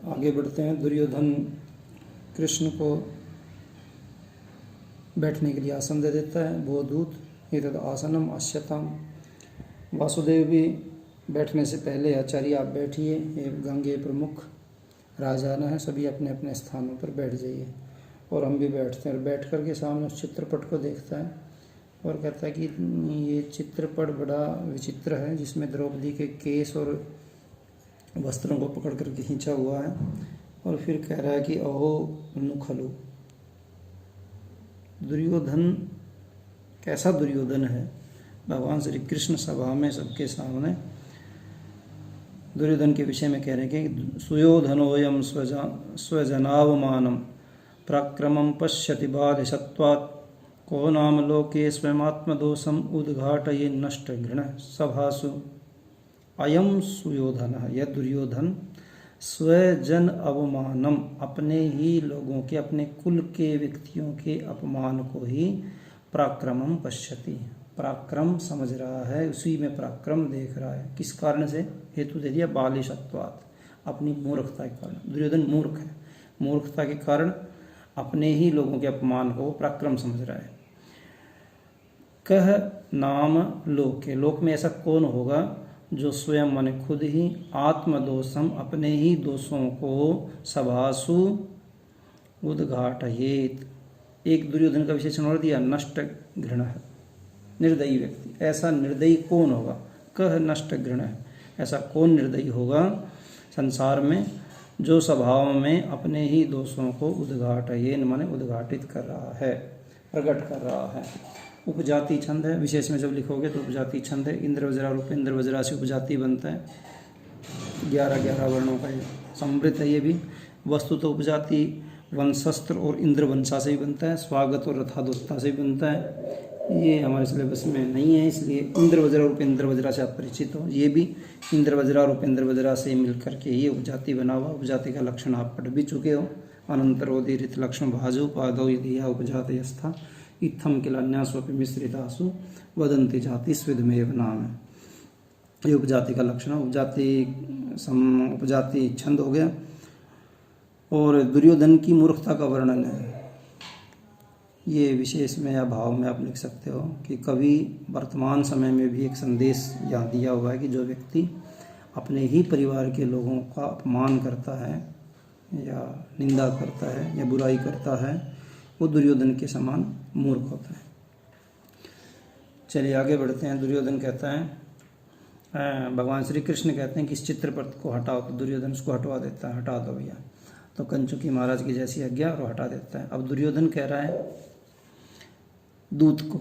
आगे बढ़ते हैं। दुर्योधन कृष्ण को बैठने के लिए आसन दे देता है। वो दूत एतद आसनम आश्यताम। वासुदेव भी बैठने से पहले आचार्य आप बैठिए, ये गंगे प्रमुख राजाना है, सभी अपने अपने स्थानों पर बैठ जाइए। और हम भी बैठते हैं और बैठ कर के सामने उस चित्रपट को देखता है और कहता है कि ये चित्रपट बड़ा विचित्र है, जिसमें द्रौपदी के केस और वस्त्रों को पकड़ करके खींचा हुआ है। और फिर कह रहा है कि अहो नुखलु, दुर्योधन कैसा दुर्योधन है। भगवान श्री कृष्ण सभा में सबके सामने दुर्योधन के विषय में कह रहे हैं कि सुयोधनोयम स्वजनावमानम पराक्रमं पश्यति बाधिशत्वात् को नाम लोके स्वयमात्मदोषम उद्घाटये नष्ट घृण सभासु। अयम सुयोधन, यह दुर्योधन स्वजन अवमानम, अपने ही लोगों के, अपने कुल के व्यक्तियों के अपमान को ही पराक्रमम पश्यति, पराक्रम समझ रहा है, उसी में पराक्रम देख रहा है। किस कारण से? हेतु दे दिया बालिशत्वात्, अपनी मूर्खता के कारण। दुर्योधन मूर्ख है, मूर्खता के कारण अपने ही लोगों के अपमान को पराक्रम समझ रहा है। कह नाम लोके, लोक में ऐसा कौन होगा जो स्वयं मन खुद ही आत्मदोषम, अपने ही दोषों को सभासु उद्घाटयेत। एक दुर्योधन का विशेषण और दिया, नष्ट घृण है, निर्दयी व्यक्ति। ऐसा निर्दयी कौन होगा? कह नष्ट घृण है, ऐसा कौन निर्दयी होगा संसार में जो स्वभाव में अपने ही दोषों को उद्घाटयेन माने उद्घाटित कर रहा है, प्रकट कर रहा है। उपजाति छंद है, विशेष में जब लिखोगे तो उपजाति छंद है। इंद्र वज्रा रूप इंद्र वज्रा से उपजाति बनता है। 11 वर्णों का समृद्ध है। ये भी वस्तु तो उपजाति वंशस्त्र और इंद्र वंशा से ही बनता है, स्वागत और रथादोत्ता से भी बनता है। ये हमारे सिलेबस में नहीं है, इसलिए इंद्र वज्रा रूप इंद्र वज्रा से आप परिचित हो। ये भी इंद्र वज्रा रूप इंद्र वज्रा से मिल करके ये उपजाति बना हुआ। उपजाति का लक्षण आप पढ़ भी चुके हो। अनंतरोदीरित लक्षण भाजु पादौ यदि उपजाति स्था इत्थम किलान्यासोपि मिश्रितासु वदंती जाति स्विदमेव नाम है। ये उपजाति का लक्षण, उपजाति छंद हो गया। और दुर्योधन की मूर्खता का वर्णन है। ये विशेष में या भाव में आप लिख सकते हो कि कवि वर्तमान समय में भी एक संदेश यहाँ दिया हुआ है कि जो व्यक्ति अपने ही परिवार के लोगों का अपमान करता है या निंदा करता है या बुराई करता है, वो दुर्योधन के समान मूर्ख होता है। चलिए आगे बढ़ते हैं। दुर्योधन कहता है, भगवान श्री कृष्ण कहते हैं कि इस चित्रपट को हटाओ, तो दुर्योधन उसको हटवा देता है। हटा दो भैया। तो कंचुकी महाराज की जैसी आज्ञा और हटा देता है। अब दुर्योधन कह रहा है दूत को